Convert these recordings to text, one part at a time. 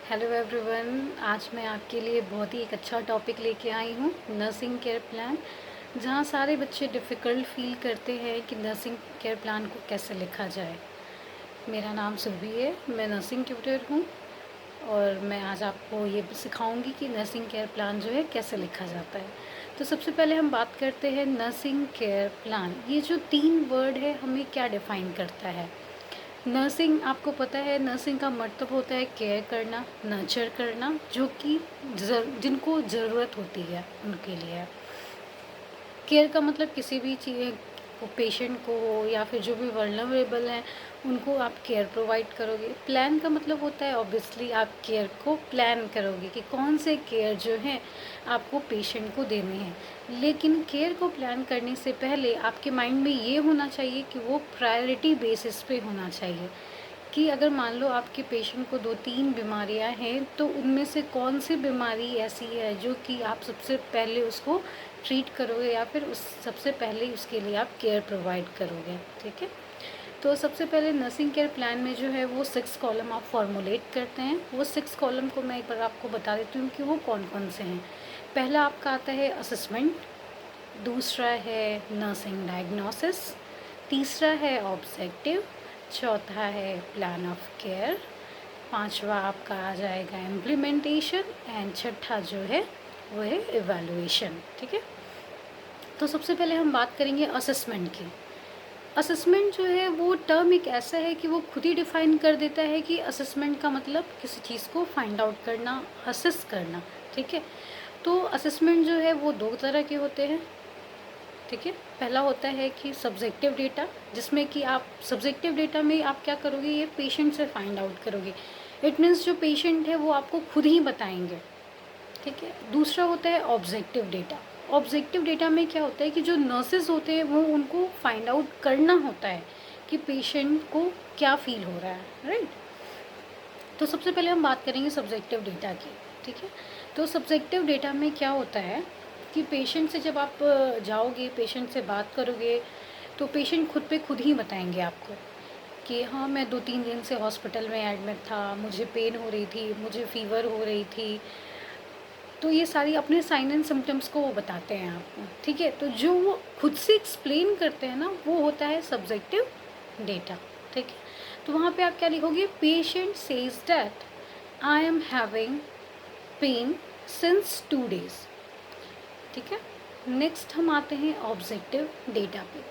Hello everyone. आज मैं आपके लिए बहुत ही एक अच्छा टॉपिक लेके आई हूँ, नर्सिंग केयर प्लान। जहाँ सारे बच्चे डिफ़िकल्ट फील करते हैं कि नर्सिंग केयर प्लान को कैसे लिखा जाए। मेरा नाम सुरभि है, मैं नर्सिंग ट्यूटर हूँ और मैं आज आपको ये सिखाऊंगी कि नर्सिंग केयर प्लान जो है कैसे लिखा जाता है। तो सबसे पहले हम बात करते हैं नर्सिंग केयर प्लान। ये जो 3 वर्ड है हमें क्या डिफ़ाइन करता है। नर्सिंग, आपको पता है नर्सिंग का मतलब होता है केयर करना, नर्चर करना, जो कि जिनको ज़रूरत होती है उनके लिए। केयर का मतलब किसी भी चीज़ पेशेंट को हो या फिर जो भी वल्नरेबल हैं उनको आप केयर प्रोवाइड करोगे। प्लान का मतलब होता है ऑब्वियसली आप केयर को प्लान करोगे कि कौन से केयर जो हैं आपको पेशेंट को देने हैं। लेकिन केयर को प्लान करने से पहले आपके माइंड में ये होना चाहिए कि वो प्रायोरिटी बेसिस पे होना चाहिए कि अगर मान लो आपके पेशेंट को 2-3 बीमारियां हैं तो उनमें से कौन सी बीमारी ऐसी है जो कि आप सबसे पहले उसको ट्रीट करोगे या फिर उस सबसे पहले उसके लिए आप केयर प्रोवाइड करोगे। ठीक है, तो सबसे पहले नर्सिंग केयर प्लान में जो है वो 6 कॉलम आप फॉर्मुलेट करते हैं। वो 6 कॉलम को मैं एक बार आपको बता देती हूँ कि वो कौन कौन से हैं। पहला आपका आता है असेसमेंट, दूसरा है नर्सिंग डायग्नोसिस, तीसरा है ऑब्जेक्टिव, चौथा है प्लान ऑफ केयर, पांचवा आपका आ जाएगा इम्प्लीमेंटेशन एंड छठा जो है वो है इवैल्यूएशन। ठीक है, तो सबसे पहले हम बात करेंगे असेसमेंट की। असेसमेंट जो है वो टर्म एक ऐसा है कि वो खुद ही डिफ़ाइन कर देता है कि असेसमेंट का मतलब किसी चीज़ को फाइंड आउट करना, असेस करना। ठीक है, तो असेसमेंट जो है वो 2 तरह के होते हैं। ठीक है, पहला होता है कि सब्जेक्टिव डेटा, जिसमें कि आप सब्जेक्टिव डेटा में आप क्या करोगे, ये पेशेंट से फाइंड आउट करोगे। इट मीन्स जो पेशेंट है वो आपको खुद ही बताएंगे। ठीक है, दूसरा होता है ऑब्जेक्टिव डेटा। ऑब्जेक्टिव डेटा में क्या होता है कि जो नर्सेज होते हैं वो उनको फाइंड आउट करना होता है कि पेशेंट को क्या फील हो रहा है। राइट, तो सबसे पहले हम बात करेंगे सब्जेक्टिव डेटा की। ठीक है, तो सब्जेक्टिव डेटा में क्या होता है कि पेशेंट से जब आप जाओगे, पेशेंट से बात करोगे, तो पेशेंट खुद पे खुद ही बताएंगे आपको कि हाँ, मैं 2-3 दिन से हॉस्पिटल में एडमिट था, मुझे पेन हो रही थी, मुझे फ़ीवर हो रही थी। तो ये सारी अपने साइन एंड सिम्टम्स को वो बताते हैं आपको। ठीक है, तो जो वो खुद से एक्सप्लेन करते हैं ना, वो होता है सब्जेक्टिव डेटा। ठीक है, तो वहाँ पे आप क्या लिखोगे, patient says that I am having pain since 2 days। ठीक है, नेक्स्ट हम आते हैं ऑब्जेक्टिव डेटा पे।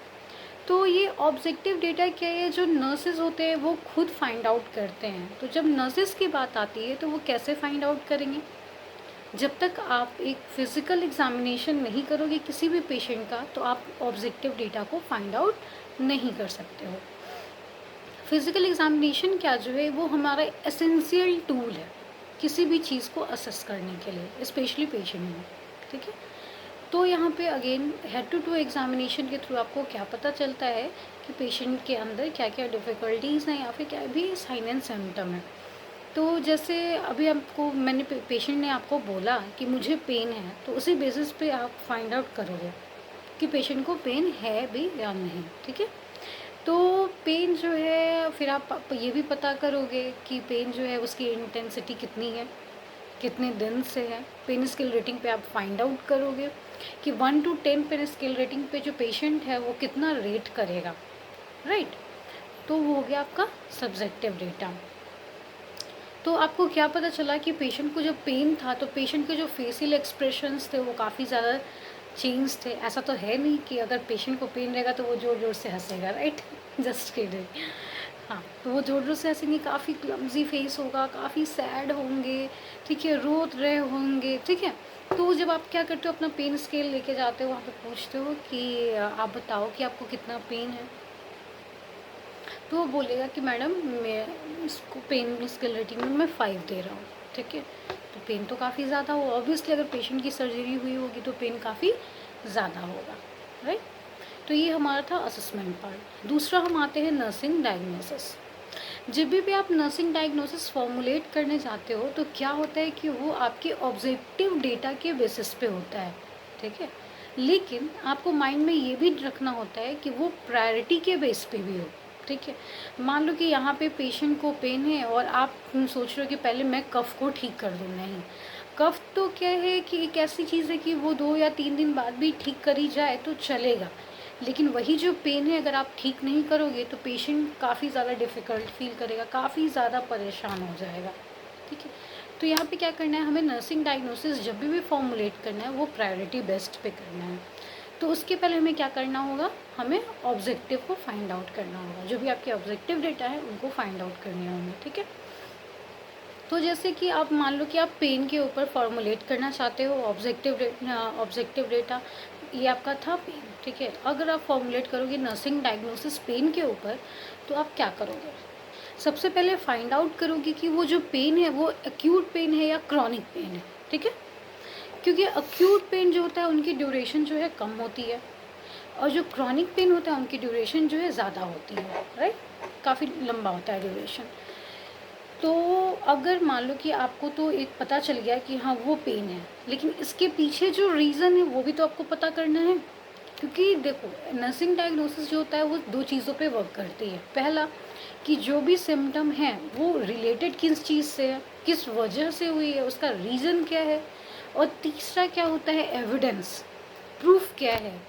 तो ये ऑब्जेक्टिव डेटा क्या है, जो नर्सेज होते हैं वो खुद फाइंड आउट करते हैं। तो जब नर्सेज की बात आती है तो वो कैसे फाइंड आउट करेंगे, जब तक आप एक फ़िज़िकल एग्ज़ामिनेशन नहीं करोगे किसी भी पेशेंट का तो आप ऑब्जेक्टिव डेटा को फाइंड आउट नहीं कर सकते हो। फ़िज़िकल एग्ज़ामिनेशन क्या जो है वो हमारा एसेंशियल टूल है किसी भी चीज़ को असेस करने के लिए, स्पेशली पेशेंट में। ठीक है, तो यहाँ पे अगेन हेड टू एग्ज़ामिनेशन के थ्रू आपको क्या पता चलता है कि पेशेंट के अंदर क्या क्या डिफ़िकल्टीज़ हैं या फिर क्या भी साइन एंड सिम्टम है। तो जैसे अभी आपको मैंने पेशेंट ने आपको बोला कि मुझे पेन है, तो उसी बेसिस पे आप फाइंड आउट करोगे कि पेशेंट को पेन है भी या नहीं। ठीक है, तो पेन जो है फिर आप ये भी पता करोगे कि पेन जो है उसकी इंटेंसिटी कितनी है, कितने दिन से है। पेन स्केल रेटिंग पे आप फाइंड आउट करोगे कि 1 to 10 पेन स्केल रेटिंग पे जो पेशेंट है वो कितना रेट करेगा। राइट, तो वो हो गया आपका सब्जेक्टिव डेटा। तो आपको क्या पता चला कि पेशेंट को जब पेन था तो पेशेंट के जो फेशियल एक्सप्रेशंस थे वो काफ़ी ज़्यादा चेंज थे। ऐसा तो है नहीं कि अगर पेशेंट को पेन रहेगा तो वो ज़ोर ज़ोर से हंसेगा। Right, just kidding. हाँ, तो वो ज़ोर ज़ोर से हंसेंगे, काफ़ी क्लमजी फेस होगा, काफ़ी सैड होंगे। ठीक है, रो रहे होंगे। ठीक है, तो जब आप क्या करते हो, अपना पेन स्केल लेके जाते हो, वहाँ पे पूछते हो कि आप बताओ कि आपको कितना पेन है। तो वो बोलेगा कि मैडम मैं इसको पेन स्केल रेटिंग में मैं 5 दे रहा हूँ। ठीक है, तो पेन तो काफ़ी ज़्यादा हो, ऑब्वियसली अगर पेशेंट की सर्जरी हुई होगी तो पेन काफ़ी ज़्यादा होगा। राइट, तो ये हमारा था असेसमेंट पार्ट। दूसरा हम आते हैं नर्सिंग डायग्नोसिस। जब भी आप नर्सिंग डायग्नोसिस फॉर्मुलेट करने जाते हो तो क्या होता है कि वो आपके ऑब्जेक्टिव डेटा के बेसिस पे होता है। ठीक है, लेकिन आपको माइंड में ये भी रखना होता है कि वो प्रायोरिटी के बेस पे भी हो। ठीक है। मान लो कि यहाँ पे पेशेंट को पेन है और आप सोच रहे हो कि पहले मैं कफ को ठीक कर दूँ, नहीं। कफ तो क्या है कि एक ऐसी चीज़ है कि वो 2 या 3 दिन बाद भी ठीक करी जाए तो चलेगा, लेकिन वही जो पेन है अगर आप ठीक नहीं करोगे तो पेशेंट काफ़ी ज़्यादा डिफ़िकल्ट फ़ील करेगा, काफ़ी ज़्यादा परेशान हो जाएगा, ठीक है। तो यहाँ पे क्या करना है, हमें नर्सिंग डायग्नोसिस जब भी फॉर्मुलेट करना है वो प्रायोरिटी बेस्ड पे करना है। तो उसके पहले हमें क्या करना होगा, हमें ऑब्जेक्टिव को फाइंड आउट करना होगा। जो भी आपके ऑब्जेक्टिव डेटा है उनको फाइंड आउट करने होंगे, ठीक है। तो जैसे कि आप मान लो कि आप पेन के ऊपर फॉर्मुलेट करना चाहते हो ऑब्जेक्टिव डेटा, ये आपका था पेन, ठीक है। अगर आप फॉर्मुलेट करोगे नर्सिंग डायग्नोसिस पेन के ऊपर, तो आप क्या करोगे, सबसे पहले फाइंड आउट करोगे कि वो जो पेन है वो एक्यूट पेन है या क्रॉनिक पेन है, ठीक है। क्योंकि एक्यूट पेन जो होता है उनकी ड्यूरेशन जो है कम होती है, और जो क्रॉनिक पेन होता है उनकी ड्यूरेशन जो है ज़्यादा होती है, राइट, काफ़ी लंबा होता है ड्यूरेशन। तो अगर मान लो कि आपको तो एक पता चल गया कि हाँ वो पेन है, लेकिन इसके पीछे जो रीज़न है वो भी तो आपको पता करना है। क्योंकि देखो नर्सिंग डायग्नोसिस जो होता है वो 2 चीज़ों पे वर्क करती है। पहला कि जो भी सिम्टम है वो रिलेटेड किस चीज़ से है, किस वजह से हुई है, उसका रीज़न क्या है, और तीसरा क्या होता है, एविडेंस, प्रूफ क्या है,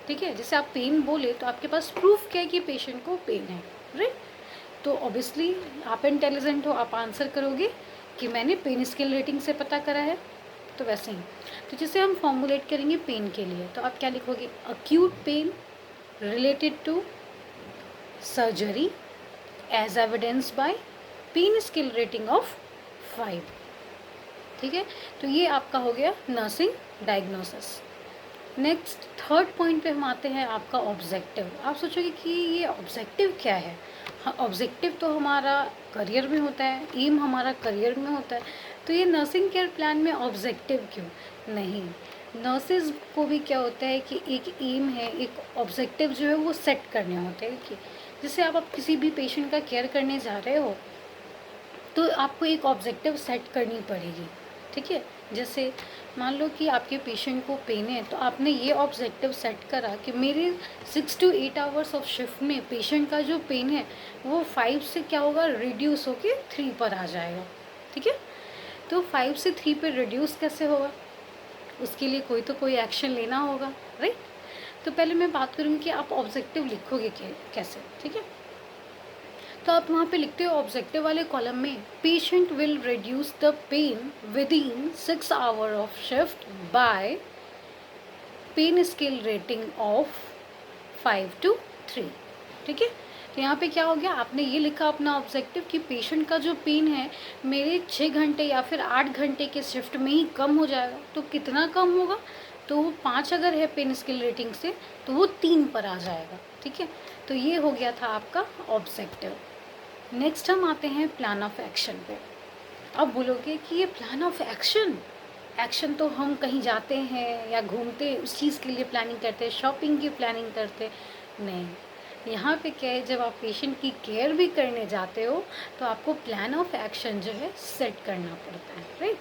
ठीक है। जैसे आप पेन बोले तो आपके पास प्रूफ क्या है कि पेशेंट को पेन है, राइट। तो ऑब्वियसली आप इंटेलिजेंट हो, आप आंसर करोगे कि मैंने पेन स्केल रेटिंग से पता करा है। तो वैसे ही तो जैसे हम फॉर्मुलेट करेंगे पेन के लिए, तो आप क्या लिखोगे, acute pain related to surgery as evidence by pain scale rating of 5, ठीक है। तो ये आपका हो गया nursing diagnosis. Next third point पे हम आते हैं, आपका ऑब्जेक्टिव। आप सोचोगे कि ये ऑब्जेक्टिव क्या है। हाँ, ऑब्जेक्टिव तो हमारा करियर में होता है, एम हमारा करियर में होता है, तो ये नर्सिंग केयर प्लान में ऑब्जेक्टिव क्यों नहीं। नर्सेज को भी क्या होता है कि एक एम है, एक ऑब्जेक्टिव जो है वो सेट करने होते हैं कि जैसे आप किसी भी पेशेंट का केयर करने जा रहे हो तो आपको एक ऑब्जेक्टिव सेट करनी पड़ेगी, ठीक है। जैसे मान लो कि आपके पेशेंट को पेन है, तो आपने ये ऑब्जेक्टिव सेट करा कि मेरे 6 to 8 आवर्स ऑफ शिफ्ट में पेशेंट का जो पेन है वो 5 से क्या होगा, रिड्यूस होके 3 पर आ जाएगा, ठीक है। तो 5 से 3 पे रिड्यूस कैसे होगा, उसके लिए कोई तो कोई एक्शन लेना होगा, राइट। तो पहले मैं बात करूँगी कि आप ऑब्जेक्टिव लिखोगे कैसे, ठीक है। तो आप वहाँ पे लिखते हो ऑब्जेक्टिव वाले कॉलम में, patient will reduce the pain within 6 hour of shift by pain scale rating of 5 to 3, ठीक है। तो यहाँ पे क्या हो गया, आपने ये लिखा अपना ऑब्जेक्टिव कि पेशेंट का जो पेन है मेरे 6 घंटे या फिर 8 घंटे के शिफ्ट में ही कम हो जाएगा। तो कितना कम होगा, तो वो 5 अगर है पेन स्केल रेटिंग से तो वो 3 पर आ जाएगा, ठीक है। तो ये हो गया था आपका ऑब्जेक्टिव। नेक्स्ट हम आते हैं प्लान ऑफ एक्शन पे। अब बोलोगे कि ये प्लान ऑफ एक्शन, एक्शन तो हम कहीं जाते हैं या घूमते हैं उस चीज़ के लिए प्लानिंग करते हैं, शॉपिंग की प्लानिंग करते नहीं। यहाँ पे क्या है, जब आप पेशेंट की केयर भी करने जाते हो तो आपको प्लान ऑफ एक्शन जो है सेट करना पड़ता है, राइट।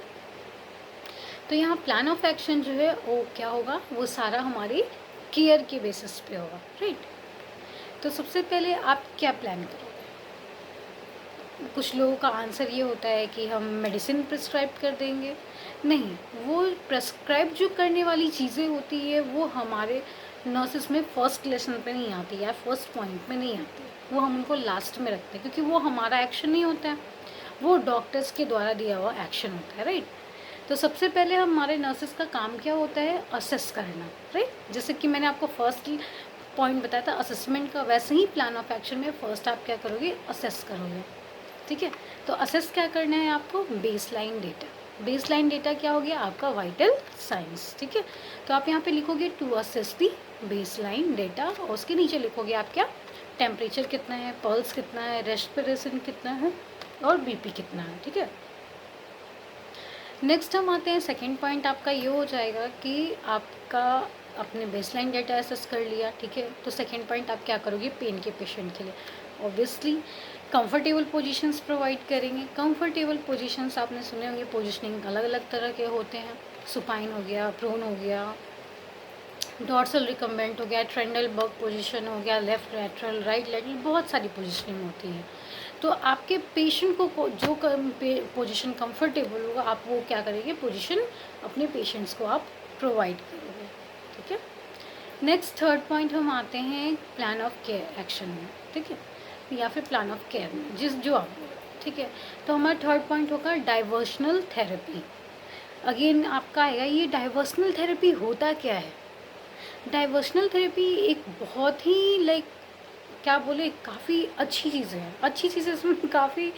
तो यहाँ प्लान ऑफ एक्शन जो है वो क्या होगा, वो सारा हमारी केयर के बेसिस पे होगा, राइट। तो सबसे पहले आप क्या प्लान करोगे। कुछ लोगों का आंसर ये होता है कि हम मेडिसिन प्रिस्क्राइब कर देंगे, नहीं। वो प्रिस्क्राइब जो करने वाली चीज़ें होती है वो हमारे नर्सिस में फर्स्ट लेसन पे नहीं आती या फर्स्ट पॉइंट में नहीं आती, वो हम उनको लास्ट में रखते हैं क्योंकि वो हमारा एक्शन नहीं होता है, वो डॉक्टर्स के द्वारा दिया हुआ एक्शन होता है, राइट। तो सबसे पहले हमारे नर्सिस का काम क्या होता है, असेस करना, राइट। जैसे कि मैंने आपको फर्स्ट पॉइंट बताया था असेसमेंट का, वैसे ही प्लान ऑफ एक्शन में फर्स्ट आप क्या करोगे, असेस करोगे, ठीक है। तो असेस क्या करना है आपको, बेसलाइन डेटा। बेसलाइन डेटा क्या हो गया, आपका वाइटल साइंस, ठीक है। तो आप यहाँ पे लिखोगे to assess the baseline data, और उसके नीचे लिखोगे आप क्या, टेम्परेचर कितना है, पल्स कितना है, रेस्पिरेशन कितना है, और बीपी कितना है, ठीक है। नेक्स्ट हम आते हैं, सेकेंड पॉइंट आपका ये हो जाएगा कि आपका अपने बेसलाइन डेटा असेस कर लिया, ठीक है। तो सेकेंड पॉइंट आप क्या करोगे, पेन के पेशेंट के लिए ऑब्वियसली कंफर्टेबल पोजीशंस प्रोवाइड करेंगे। कंफर्टेबल पोजीशंस आपने सुने होंगे, पोजीशनिंग अलग अलग तरह के होते हैं, सुपाइन हो गया, प्रोन हो गया, डॉर्सल रिकम्बेंट हो गया, ट्रेंडलबर्ग पोजीशन हो गया, लेफ्ट लैटरल, राइट लैटरल, बहुत सारी पोजीशनिंग होती है। तो आपके पेशेंट को जो पोजीशन कंफर्टेबल होगा आप वो क्या करेंगे, पोजीशन अपने पेशेंट्स को आप प्रोवाइड करोगे। ठीक है। नेक्स्ट थर्ड पॉइंट हम आते हैं प्लान ऑफ केयर एक्शन में। ठीक है, या फिर प्लान ऑफ केयर में, जो आप बोलो। ठीक है, तो हमारा थर्ड पॉइंट होगा डाइवर्सनल थेरेपी। अगेन आपका आएगा ये डाइवर्सनल थेरेपी होता क्या है। डाइवर्सनल थेरेपी एक बहुत ही क्या बोले, काफ़ी अच्छी चीज़ है। अच्छी चीज़ है इसमें काफ़ी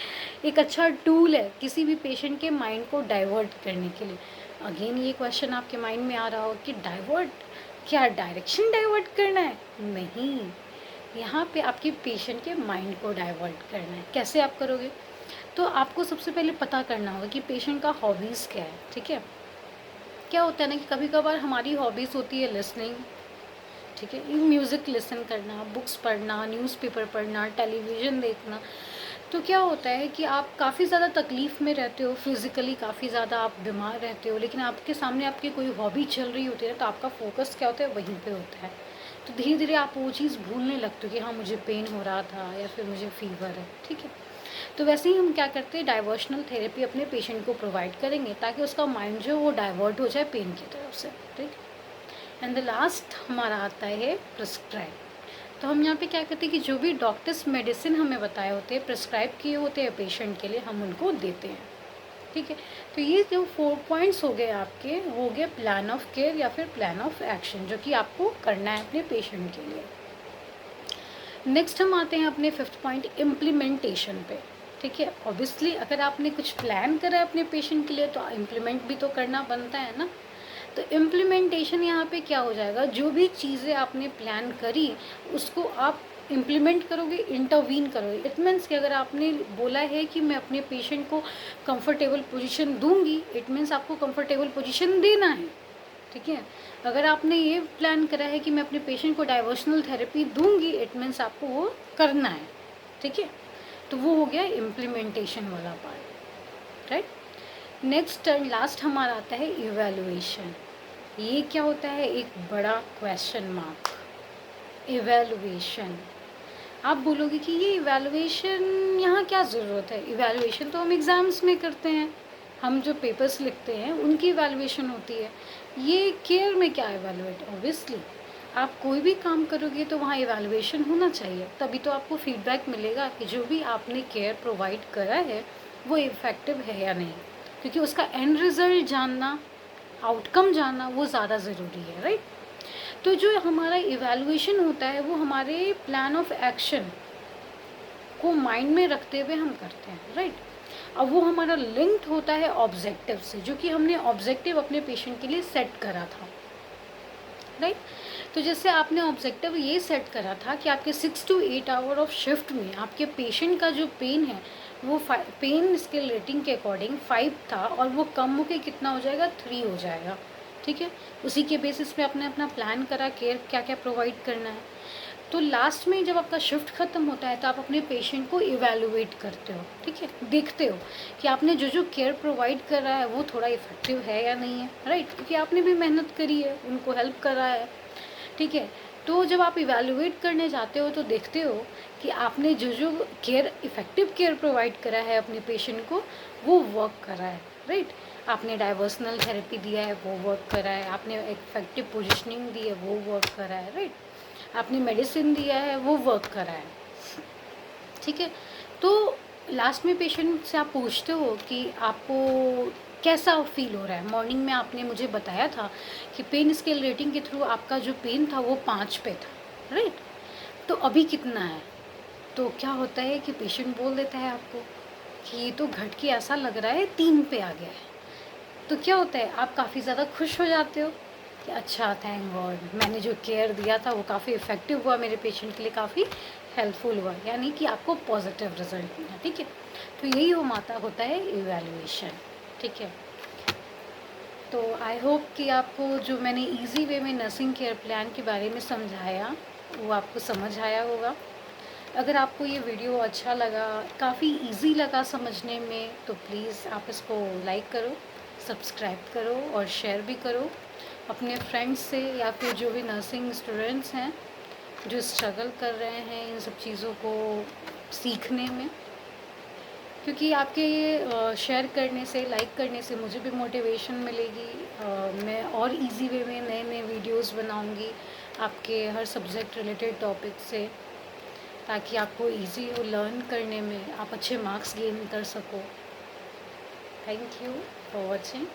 एक अच्छा टूल है किसी भी पेशेंट के माइंड को डाइवर्ट करने के लिए। अगेन ये क्वेश्चन आपके माइंड में आ रहा हो कि डाइवर्ट, क्या डायरेक्शन डाइवर्ट करना है? नहीं, यहाँ पे आपके पेशेंट के माइंड को डाइवर्ट करना है। कैसे आप करोगे? तो आपको सबसे पहले पता करना होगा कि पेशेंट का हॉबीज़ क्या है। ठीक है, क्या होता है ना कि कभी कभार हमारी हॉबीज़ होती है लिसनिंग। ठीक है, म्यूज़िक लिसन करना, बुक्स पढ़ना, न्यूज़पेपर पढ़ना, टेलीविज़न देखना। तो क्या होता है कि आप काफ़ी ज़्यादा तकलीफ़ में रहते हो, फिज़िकली काफ़ी ज़्यादा आप बीमार रहते हो, लेकिन आपके सामने आपकी कोई हॉबी चल रही होती है तो आपका फोकस क्या होता है, वहीं पे होता है। तो धीरे धीरे आप वो चीज़ भूलने लगते हो कि हाँ मुझे पेन हो रहा था या फिर मुझे फ़ीवर है। ठीक है, तो वैसे ही हम क्या करते हैं, डाइवर्शनल थेरेपी अपने पेशेंट को प्रोवाइड करेंगे ताकि उसका माइंड जो है वो डाइवर्ट हो जाए पेन की तरफ से। ठीक, एंड द लास्ट हमारा आता है प्रिस्क्राइब। तो हम यहाँ पे क्या करते हैं कि जो भी डॉक्टर्स मेडिसिन हमें बताए होते हैं, प्रिस्क्राइब किए होते हैं पेशेंट के लिए, हम उनको देते हैं। ठीक है, तो ये जो 4 पॉइंट्स हो गए आपके, हो गए प्लान ऑफ केयर या फिर प्लान ऑफ एक्शन जो कि आपको करना है अपने पेशेंट के लिए। नेक्स्ट हम आते हैं अपने 5th पॉइंट, इम्प्लीमेंटेशन पे। ठीक है, ऑब्वियसली अगर आपने कुछ प्लान करा है अपने पेशेंट के लिए तो इम्प्लीमेंट भी तो करना बनता है ना। तो इम्प्लीमेंटेशन यहाँ पे क्या हो जाएगा, जो भी चीज़ें आपने प्लान करी उसको आप इम्प्लीमेंट करोगे, इंटरवीन करोगे। इट मीन्स कि अगर आपने बोला है कि मैं अपने पेशेंट को कंफर्टेबल पोजीशन दूंगी, इट मीन्स आपको कंफर्टेबल पोजीशन देना है। ठीक है, अगर आपने ये प्लान करा है कि मैं अपने पेशेंट को डाइवर्सनल थेरेपी दूंगी, इट मीन्स आपको वो करना है। ठीक है, तो वो हो गया इम्प्लीमेंटेशन वाला part, right. Next and last हमारा आता है इवैल्यूएशन। ये क्या होता है, एक बड़ा क्वेश्चन मार्क। इवैल्यूएशन, आप बोलोगे कि ये इवैल्यूएशन यहाँ क्या ज़रूरत है? इवैल्यूएशन तो हम एग्ज़ाम्स में करते हैं, हम जो पेपर्स लिखते हैं उनकी इवैल्यूएशन होती है। ये केयर में क्या इवैल्यूएट? ऑब्वियसली आप कोई भी काम करोगे तो वहाँ इवैल्यूएशन होना चाहिए, तभी तो आपको फीडबैक मिलेगा कि जो भी आपने केयर प्रोवाइड करा है वो इफ़ेक्टिव है या नहीं, क्योंकि उसका एंड रिज़ल्ट जानना, आउटकम जानना वो ज़्यादा ज़रूरी है, राइट। तो जो हमारा इवैल्यूएशन होता है वो हमारे प्लान ऑफ एक्शन को माइंड में रखते हुए हम करते हैं, राइट। अब वो हमारा लिंक्ड होता है ऑब्जेक्टिव से, जो कि हमने ऑब्जेक्टिव अपने पेशेंट के लिए सेट करा था, राइट। तो जैसे आपने ऑब्जेक्टिव ये सेट करा था कि आपके 6 to 8 आवर ऑफ शिफ्ट में आपके पेशेंट का जो पेन है वो पेन स्केल रेटिंग के अकॉर्डिंग 5 था और वो कम होकर कितना हो जाएगा, 3 हो जाएगा। ठीक है, उसी के बेसिस पे आपने अपना प्लान करा केयर क्या क्या प्रोवाइड करना है। तो लास्ट में जब आपका शिफ्ट ख़त्म होता है तो आप अपने पेशेंट को इवैल्यूएट करते हो। ठीक है, देखते हो कि आपने जो जो केयर प्रोवाइड कर रहा है वो थोड़ा इफेक्टिव है या नहीं है, राइट, क्योंकि आपने भी मेहनत करी है, उनको हेल्प करा है। ठीक है, तो जब आप इवैल्यूएट करने जाते हो तो देखते हो कि आपने जो जो केयर, इफ़ेक्टिव केयर प्रोवाइड करा है अपने पेशेंट को वो वर्क करा है, राइट। आपने डाइवर्सनल थेरेपी दिया है वो वर्क करा है, आपने इफेक्टिव पोजिशनिंग दी है वो वर्क करा है, राइट। आपने मेडिसिन दिया है वो वर्क करा है। ठीक है, तो लास्ट में पेशेंट से आप पूछते हो कि आपको कैसा फील हो रहा है। मॉर्निंग में आपने मुझे बताया था कि पेन स्केल रेटिंग के थ्रू आपका जो पेन था वो 5 पे था, राइट। तो अभी कितना है? तो क्या होता है कि पेशेंट बोल देता है आपको कि ये तो घट के ऐसा लग रहा है 3 पे आ गया है। तो क्या होता है, आप काफ़ी ज़्यादा खुश हो जाते हो कि अच्छा थैंक गॉड, मैंने जो केयर दिया था वो काफ़ी इफ़ेक्टिव हुआ, मेरे पेशेंट के लिए काफ़ी हेल्पफुल हुआ, यानी कि आपको पॉजिटिव रिजल्ट मिला। ठीक है, तो यही वो माता होता है इवैल्यूएशन। ठीक है, तो आई होप कि आपको जो मैंने इजी वे में नर्सिंग केयर प्लान के बारे में समझाया वो आपको समझ आया होगा। अगर आपको ये वीडियो अच्छा लगा, काफ़ी इजी लगा समझने में, तो प्लीज़ आप इसको लाइक करो, सब्सक्राइब करो और शेयर भी करो। अपने फ्रेंड्स से या फिर जो भी नर्सिंग स्टूडेंट्स हैं जो स्ट्रगल कर रहे हैं इन सब चीज़ों को सीखने में, क्योंकि आपके ये शेयर करने से, लाइक करने से मुझे भी मोटिवेशन मिलेगी। मैं और इजी वे में नए नए वीडियोस बनाऊंगी आपके हर सब्जेक्ट रिलेटेड टॉपिक से, ताकि आपको इजी हो लर्न करने में, आप अच्छे मार्क्स गेन कर सको। Thank you for watching.